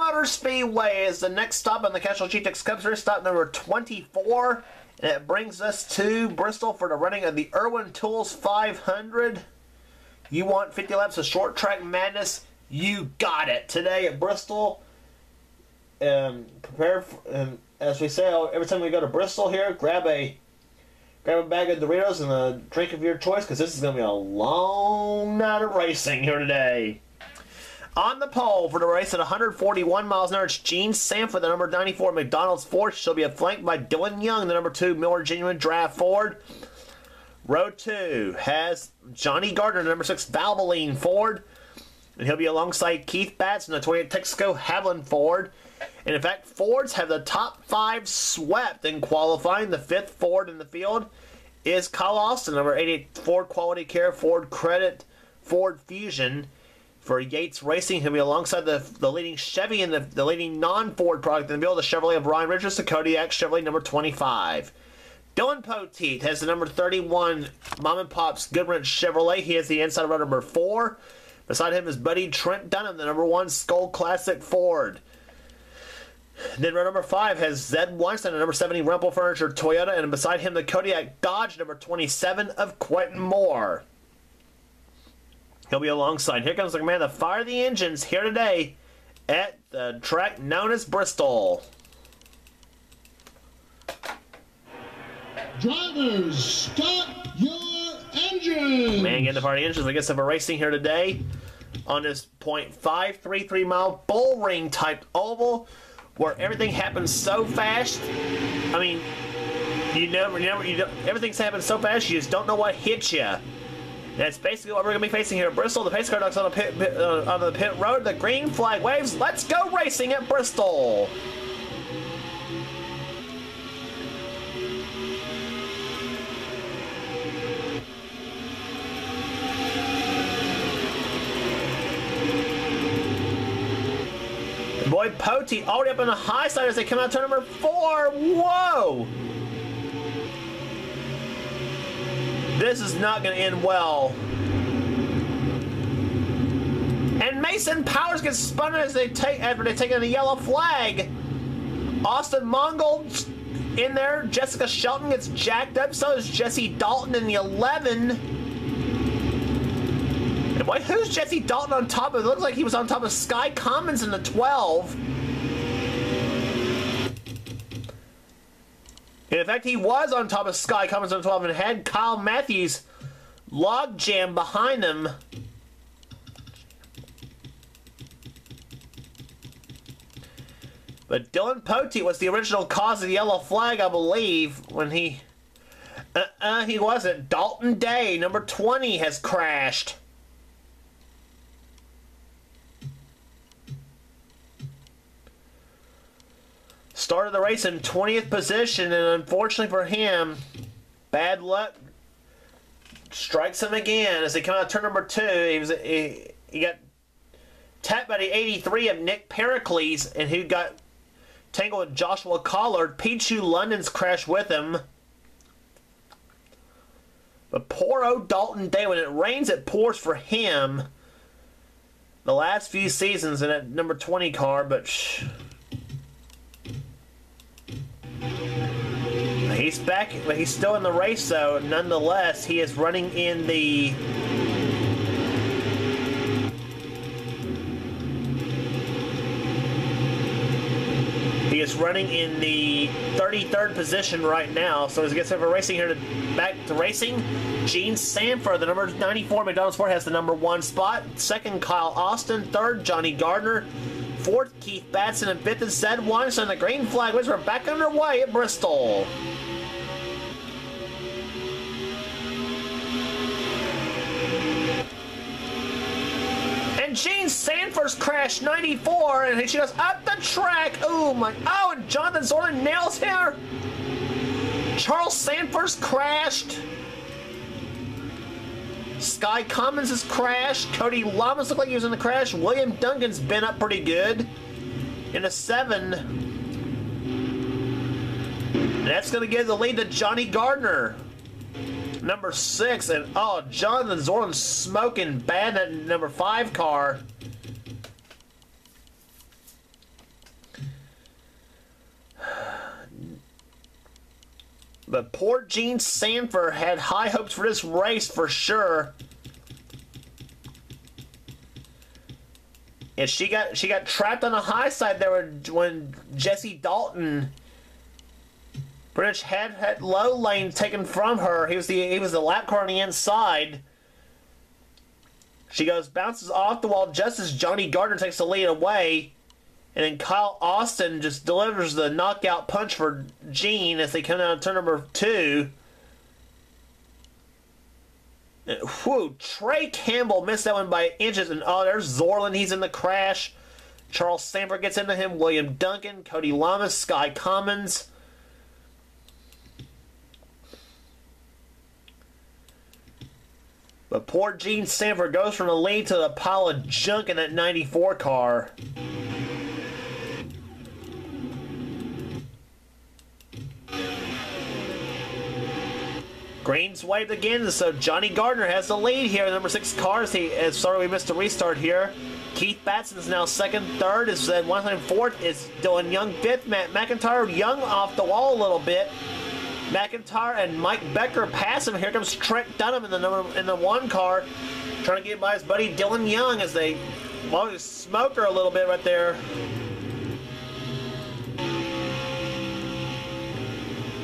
Motor Speedway is the next stop on the Castrol GTX Cup Series, stop number 24. And it brings us to Bristol for the running of the Irwin Tools 500. You want 50 laps of short track madness? You got it. Today at Bristol. Prepare for, as we say every time we go to Bristol here, grab a bag of Doritos and a drink of your choice, because this is going to be a long night of racing here today. On the pole for the race at 141 miles an hour, it's Gene Sanford, the number 94 McDonald's Ford. She'll be flanked by Dylan Young, the number 2 Miller Genuine Draft Ford. Row 2 has Johnny Gardner, the number 6 Valvoline Ford. And he'll be alongside Keith Batson, the 28 Texaco Haviland Ford. And in fact, Fords have the top 5 swept in qualifying. The 5th Ford in the field is Kyle Austin, number 88 Ford Quality Care Ford Credit Ford Fusion. For Yates Racing, he'll be alongside the leading Chevy and the leading non-Ford product in the field, the Chevrolet of Ryan Richards, the Kodiak Chevrolet number 25. Dylan Poteet has the number 31 Mom and Pop's Goodwrench Chevrolet. He has the inside row number 4. Beside him is buddy Trent Dunham, the number 1 Skull Classic Ford. Then row number 5 has Zed Weinstein, the number 70 Rumpel Furniture Toyota, and beside him the Kodiak Dodge number 27 of Quentin Moore. He'll be alongside. Here comes the command to fire the engines here today at the track known as Bristol. Drivers, stop your engines! Man, getting to fire the engines. I guess of a racing here today on this .533 mile bull ring type oval, where everything happens so fast. I mean, everything's happening so fast you just don't know what hit you. That's basically what we're going to be facing here at Bristol. The pace car ducks on the pit road. The green flag waves. Let's go racing at Bristol. And boy, Poteet already up on the high side as they come out turn number 4. Whoa! This is not going to end well. And Mason Powers gets spun as after they take in the yellow flag. Austin Mongold in there. Jessica Shelton gets jacked up. So is Jesse Dalton in the 11. And boy, who's Jesse Dalton on top of? It looks like he was on top of Sky Commons in the 12. And in fact, he was on top of Sky Commons on 12 and had Kyle Matthews logjam behind him. But Dylan Poteet was the original cause of the yellow flag, I believe, when he wasn't. Dalton Day, number 20, has crashed. Started the race in 20th position, and unfortunately for him, bad luck strikes him again as they come out of turn number 2. He got tapped by the 83 of Nick Pericles, and who got tangled with Joshua Collard. Pichu London's crashed with him. But poor old Dalton Day, when it rains, it pours for him. The last few seasons in that number 20 car, but he's back, but he's still in the race, though. Nonetheless, he is running in the He is running in the 33rd position right now. So as he gets over racing here back to racing, Gene Sanford, the number 94 McDonald's Ford, has the number 1 spot. 2nd, Kyle Austin. 3rd, Johnny Gardner. 4th, Keith Batson. And 5th is Zed Weinstein. The green flag waves. We're back underway at Bristol. Gene Sanford's crashed 94, and she goes up the track. Oh my! Oh, and Jonathan Zorn nails here. Charles Sanford's crashed. Sky Commons has crashed. Cody Lamas looked like he was in the crash. William Duncan's been up pretty good in a 7. And that's going to give the lead to Johnny Gardner, number 6, and oh, Jonathan Zorn's smoking bad in that number 5 car. But poor Gene Sanford had high hopes for this race for sure. And she got trapped on the high side there when Jesse Dalton pretty much had low lane taken from her. He was the lap car on the inside. She bounces off the wall just as Johnny Gardner takes the lead away. And then Kyle Austin just delivers the knockout punch for Gene as they come down to turn number 2. Whew, Trey Campbell missed that one by inches. And oh, there's Zorlin. He's in the crash. Charles Sandberg gets into him. William Duncan, Cody Lamas, Sky Commons. But poor Gene Sanford goes from the lead to the pile of junk in that 94 car. Green's waved again, so Johnny Gardner has the lead here. Number 6 cars. Sorry we missed a restart here. Keith Batson is now second. Third is one time fourth is Dylan Young. Fifth, Matt McIntyre. Young off the wall a little bit. McIntyre and Mike Becker pass him. Here comes Trent Dunham in the 1 car, trying to get by his buddy Dylan Young as they smoke her a little bit right there.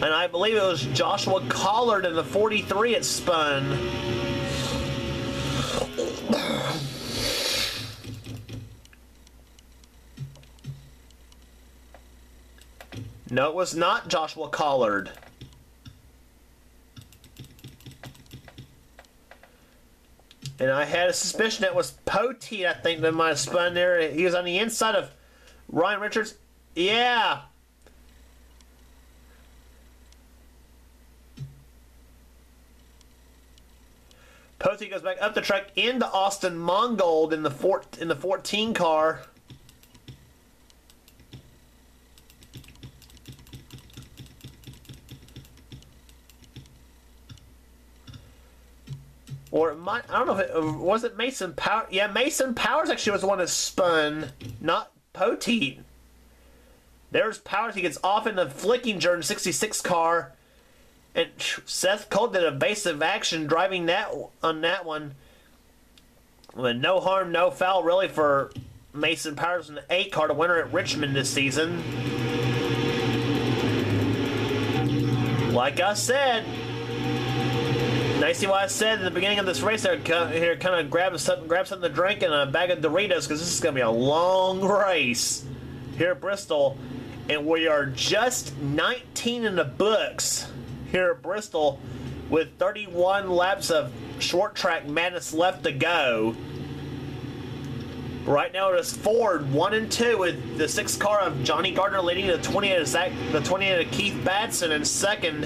And I believe it was Joshua Collard in the 43 it spun. No, it was not Joshua Collard. And I had a suspicion it was Poteet, I think, that might have spun there. He was on the inside of Ryan Richards. Yeah. Poteet goes back up the track into Austin Mongold in the 14 car. Or it might, I don't know if it was it Mason Power. Yeah, Mason Powers actually was the one that spun, not Poteet. There's Powers. He gets off in the Flickinger in 66 car. And Seth Cole did evasive action driving that on that one. But no harm, no foul really for Mason Powers in the 8 car, the winner at Richmond this season. Like I said, I see what I said in the beginning of this race there, here kind of grab something to drink and a bag of Doritos, because this is going to be a long race here at Bristol. And we are just 19 in the books here at Bristol with 31 laps of short track madness left to go. Right now it is Ford 1 and 2 with the 6 car of Johnny Gardner leading the 28 of Keith Batson in second.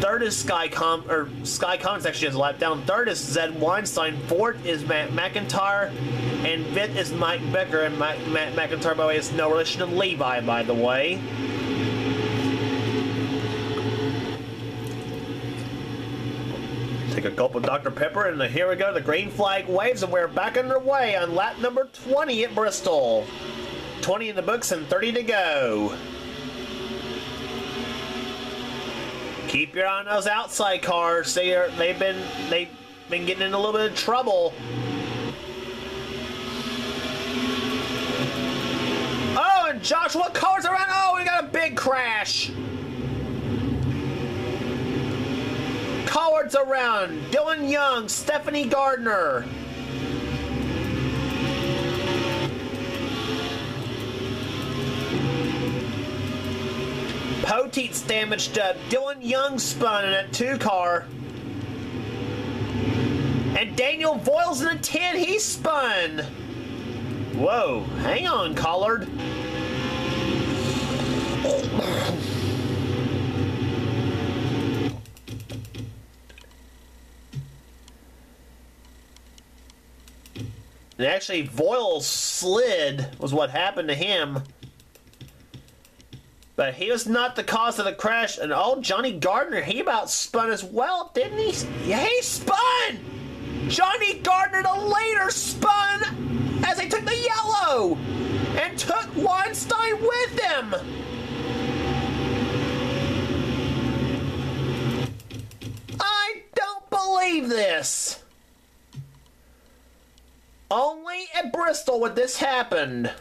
Third is Sky Commons actually has a lap down. Third is Zed Weinstein. Fourth is Matt McIntyre. And fifth is Mike Becker. And Matt McIntyre, by the way, is no relation to Levi, by the way. Take a gulp of Dr. Pepper, and here we go. The green flag waves, and we're back underway on lap number 20 at Bristol. 20 in the books and 30 to go. Keep your eye on those outside cars. They've been getting in a little bit of trouble. Oh, and Joshua Collard's around. Oh, we got a big crash. Collard's around. Dylan Young, Stephanie Gardner. Poteet's damaged up. Dylan Young spun in that 2 car. And Daniel Voiles in a 10. He spun. Whoa. Hang on, Collard. And actually, Voiles slid was what happened to him. But he was not the cause of the crash. And oh, Johnny Gardner, he about spun as well, didn't he? Yeah, he spun! Johnny Gardner, the leader, spun as he took the yellow and took Weinstein with him. Only at Bristol would this happen.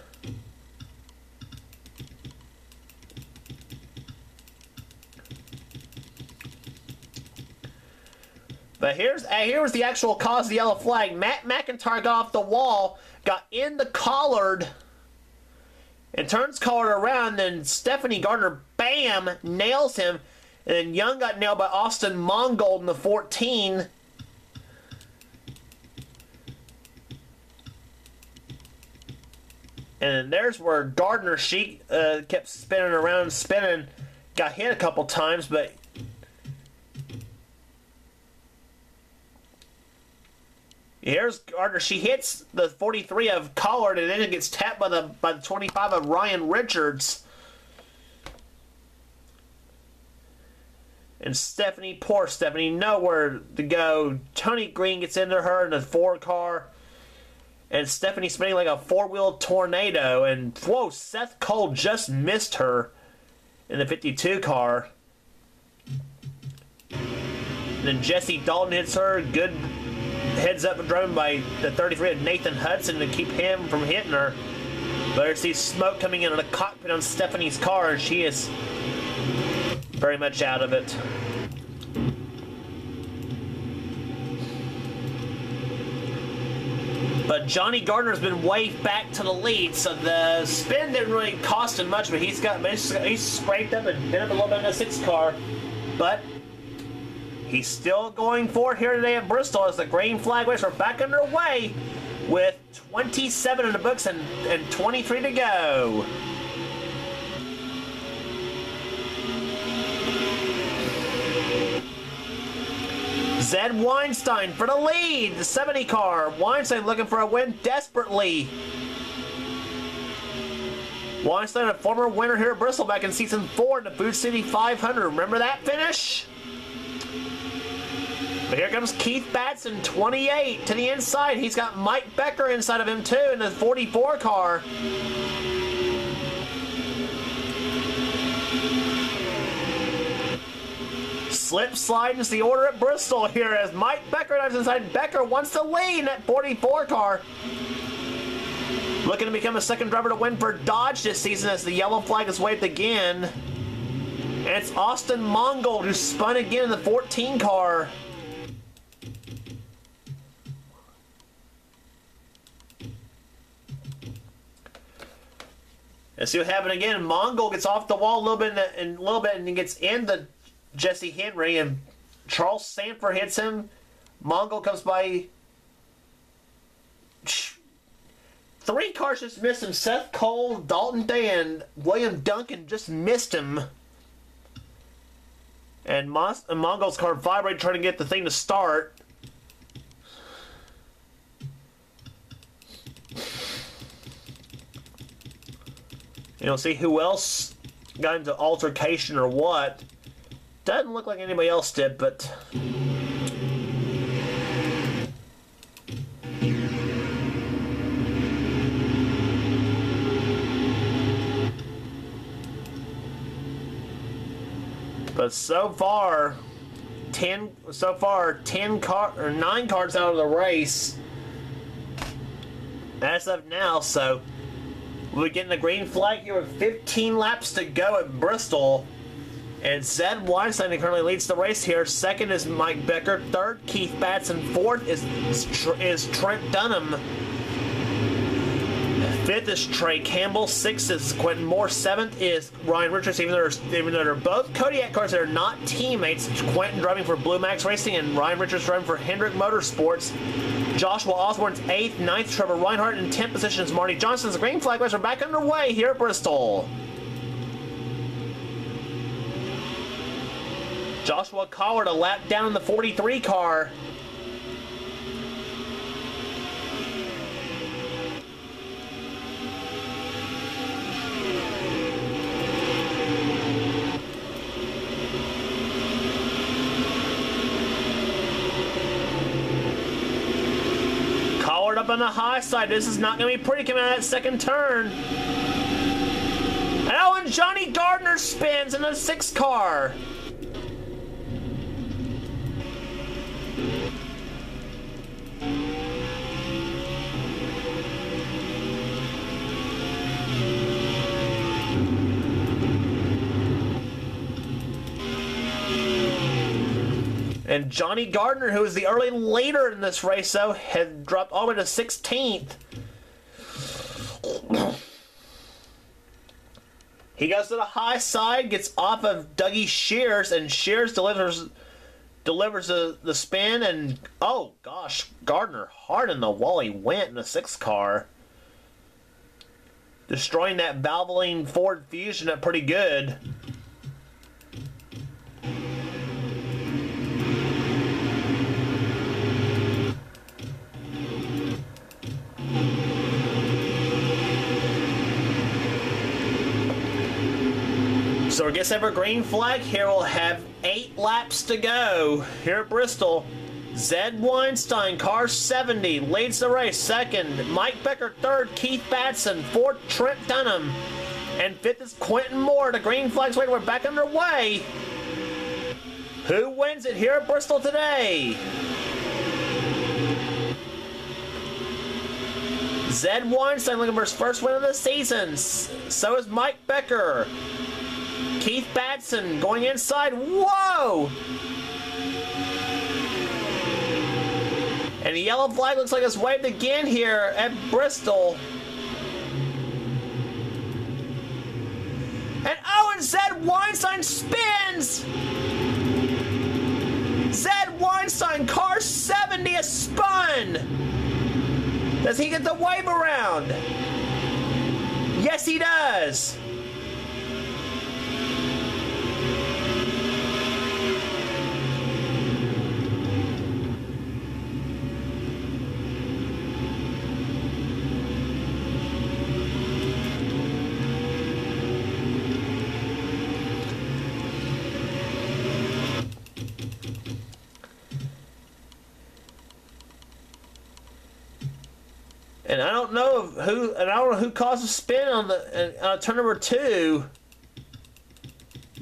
But here was the actual cause of the yellow flag. Matt McIntyre got off the wall, got in the collard, and turns collard around. Then Stephanie Gardner, bam, nails him. And then Young got nailed by Austin Mongold in the 14. And there's where Gardner, she kept spinning around, got hit a couple times, but here's Gardner. She hits the 43 of Collard, and then it gets tapped by the 25 of Ryan Richards. And Stephanie, poor Stephanie, nowhere to go. Tony Green gets into her in the 4 car. And Stephanie spinning like a 4-wheel tornado. And, whoa, Seth Cole just missed her in the 52 car. And then Jesse Dalton hits her. Good heads up driven by the 33 of Nathan Hudson to keep him from hitting her. But there's see smoke coming in the cockpit on Stephanie's car, and she is very much out of it. But Johnny Gardner's been waved back to the lead, so the spin didn't really cost him much, but he's scraped up and been up a little bit in the 6 car. But he's still going for it here today at Bristol as the green flag race are back underway with 27 in the books and 23 to go. Zed Weinstein for the lead, the 70 car. Weinstein looking for a win desperately. Weinstein, a former winner here at Bristol back in season 4 in the Food City 500. Remember that finish? But here comes Keith Batson, 28 to the inside. He's got Mike Becker inside of him too in the 44 car. Slip slide is the order at Bristol here as Mike Becker dives inside. Becker wants to lead in that 44 car. Looking to become a second driver to win for Dodge this season as the yellow flag is waved again. And it's Austin Mongold who spun again in the 14 car. Let's see what happened again. Mongold gets off the wall a little bit and he gets in the Jesse Henry, and Charles Sanford hits him. Mongold comes by. 3 cars just missed him. Seth Cole, Dalton Day, and William Duncan just missed him. And Mongold's car vibrated trying to get the thing to start. You know, see who else got into altercation or what. Doesn't look like anybody else did, but so far 9 cars out of the race as of now, so we're getting a green flag here with 15 laps to go at Bristol. And Zed Weinstein currently leads the race here. Second is Mike Becker. Third, Keith Batson. Fourth is Trent Dunham. Fifth is Trey Campbell. Sixth is Quentin Moore. Seventh is Ryan Richards. Even though they're both Kodiak cars that are not teammates. Quentin driving for Blue Max Racing and Ryan Richards driving for Hendrick Motorsports. Joshua Osborne's 8th, 9th, Trevor Reinhardt in 10th position is Marty Johnson's green flag race are back underway here at Bristol. Joshua Collard a lap down in the 43 car. Collard up on the high side. This is not going to be pretty coming out of that second turn. And Johnny Gardner spins in the 6 car. And Johnny Gardner, who was the early leader in this race, though, had dropped all the way to 16th. He goes to the high side, gets off of Dougie Shears, and Shears delivers the spin, and oh gosh, Gardner hard in the wall he went in the 6th car. Destroying that Valvoline Ford Fusion up pretty good. So we guess ever green flag here. We'll have 8 laps to go here at Bristol. Zed Weinstein, car 70, leads the race. 2nd, Mike Becker. 3rd, Keith Batson. 4th, Trent Dunham. And 5th is Quentin Moore. The green flag's waiting. We're back underway. Who wins it here at Bristol today? Zed Weinstein looking for his first win of the season. So is Mike Becker. Keith Batson going inside. Whoa! And the yellow flag looks like it's waved again here at Bristol. And oh, and Zed Weinstein spins! Zed Weinstein, car 70, is spun! Does he get the wave around? Yes, he does! And I don't know who caused a spin on the turn number 2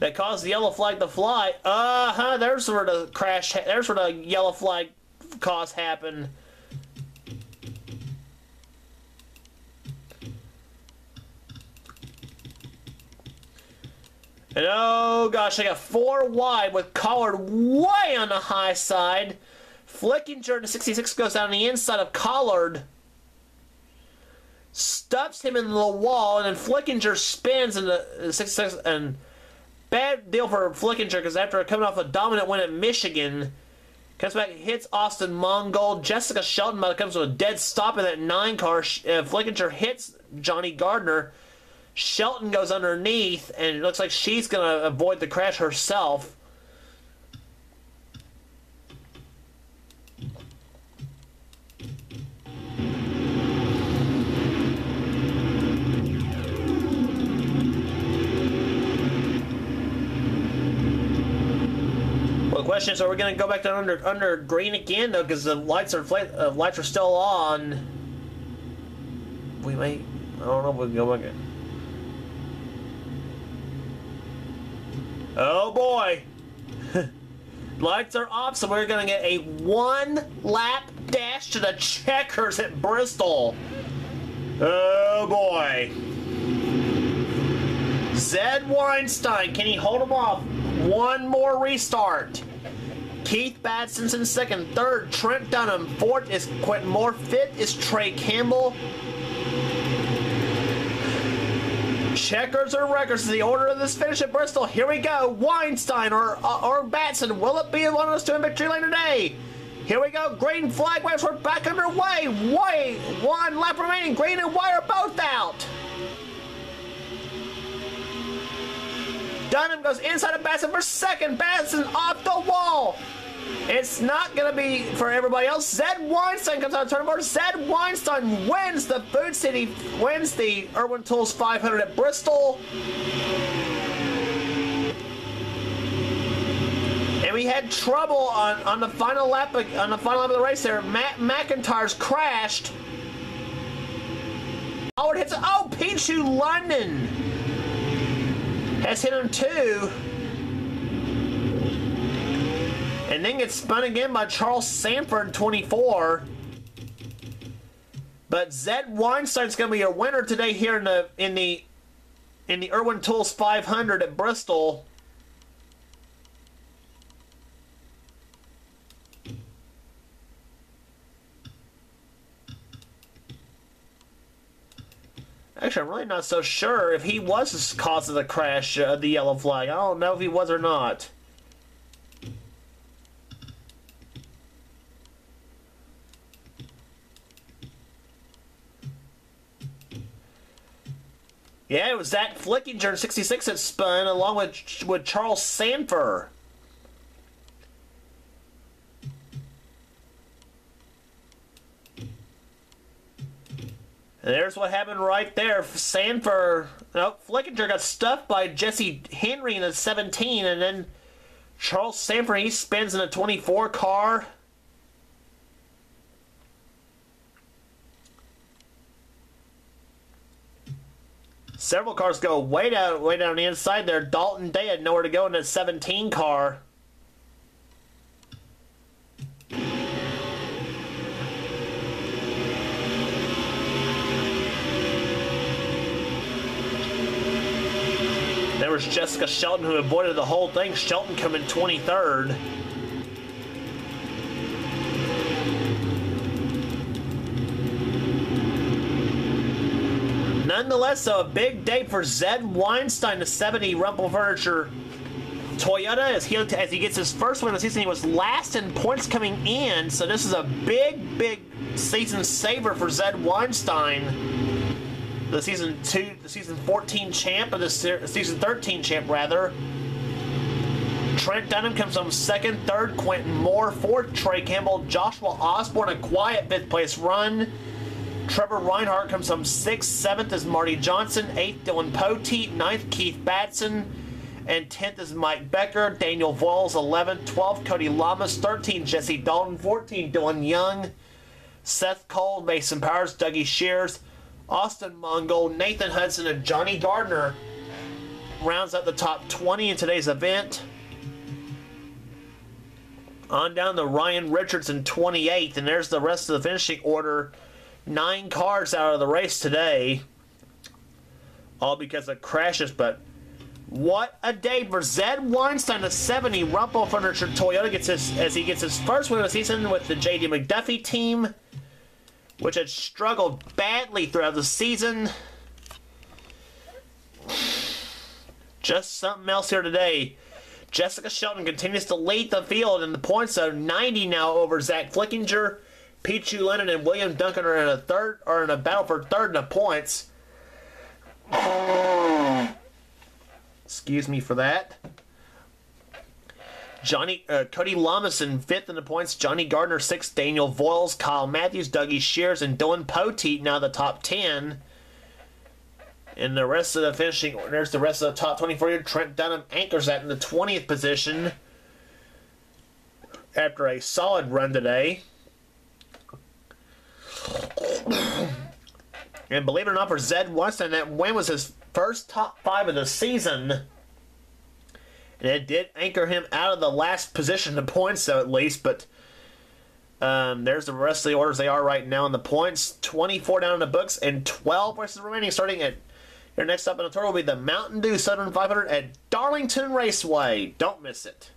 that caused the yellow flag to fly. There's where the crash. There's where the yellow flag cause happened. And oh gosh, I got 4 wide with Collard way on the high side. Flickinger to 66 goes down the inside of Collard. Stuffs him into the wall, and then Flickinger spins into 66, and bad deal for Flickinger because after coming off a dominant win at Michigan, comes back, hits Austin Mongold. Jessica Shelton comes to a dead stop in that 9 car. Flickinger hits Johnny Gardner. Shelton goes underneath, and it looks like she's going to avoid the crash herself. The question is, are we going to go back to under green again, though, because the lights are still on? We may. I don't know if we can go back. Oh boy, lights are off, so we're going to get a 1-lap dash to the checkers at Bristol. Oh boy, Zed Weinstein, can he hold him off? One more restart. Keith Batson's in 2nd. 3rd, Trent Dunham. 4th is Quentin Moore. 5th is Trey Campbell. Checkers or records is the order of this finish at Bristol. Here we go. Weinstein or Batson. Will it be one of those two in victory lane today? Here we go. Green flag waves. We're back underway. 1 lap remaining. Green and white are both out. Dunham goes inside of Batson for 2nd. Batson off the wall. It's not going to be for everybody else. Zed Weinstein comes out of turn 4. Zed Weinstein wins the Food City, wins the Irwin Tools 500 at Bristol. And we had trouble on the final lap of the race there. Matt McIntyre's crashed. Oh, it hits. Oh, Pichu London has hit him too. And then gets spun again by Charles Sanford, 24. But Zed Weinstein's going to be your winner today here in the Irwin Tools 500 at Bristol. Actually, I'm really not so sure if he was the cause of the crash of the yellow flag. I don't know if he was or not. Yeah, it was Zach Flickinger in 66 that spun along with Charles Sanford. And there's what happened right there. Sanford, Flickinger got stuffed by Jesse Henry in a 17, and then Charles Sanford, he spins in a 24 car. Several cars go way down the inside there. Dalton Day had nowhere to go in a 17 car. There was Jessica Shelton who avoided the whole thing. Shelton coming 23rd. Nonetheless, though, a big day for Zed Weinstein, the 70 Rumble Furniture Toyota. As he gets his first win of the season, he was last in points coming in. So this is a big season saver for Zed Weinstein. The season 14 champ, or the season 13 champ, rather. Trent Dunham comes from second, third. Quentin Moore, fourth. Trey Campbell, Joshua Osborne, a quiet fifth place run. Trevor Reinhardt comes from 6th, 7th is Marty Johnson, 8th Dylan Poteet, 9th Keith Batson, and 10th is Mike Becker. Daniel Voiles 11th, 12th Cody Lamas, 13th Jesse Dalton, 14th Dylan Young, Seth Cole, Mason Powers, Dougie Shears, Austin Mongol, Nathan Hudson, and Johnny Gardner rounds out the top 20 in today's event. On down to Ryan Richardson, 28th, and there's the rest of the finishing order. 9 cars out of the race today, all because of crashes. But what a day for Zed Weinstein, the 70 Rumble Furniture Toyota as he gets his first win of the season with the J.D. McDuffie team, which had struggled badly throughout the season. Just something else here today. Jessica Shelton continues to lead the field in the points, so 90 now over Zach Flickinger. Pichu Lennon and William Duncan are in a battle for third in the points. Excuse me for that. Cody Lamas in 5th in the points. Johnny Gardner 6th. Daniel Voiles, Kyle Matthews, Dougie Shears, and Dylan Poteet now the top 10. And the rest of the finishing, there's the rest of the top 20 for you. Trent Dunham anchors that in the 20th position after a solid run today. And believe it or not, for Zed Weinstein, that win was his first top 5 of the season. And it did anchor him out of the last position in points, though, at least. But there's the rest of the orders they are right now in the points. 24 down in the books and 12 races remaining. Starting at your next up in the total will be the Mountain Dew Southern 500 at Darlington Raceway. Don't miss it.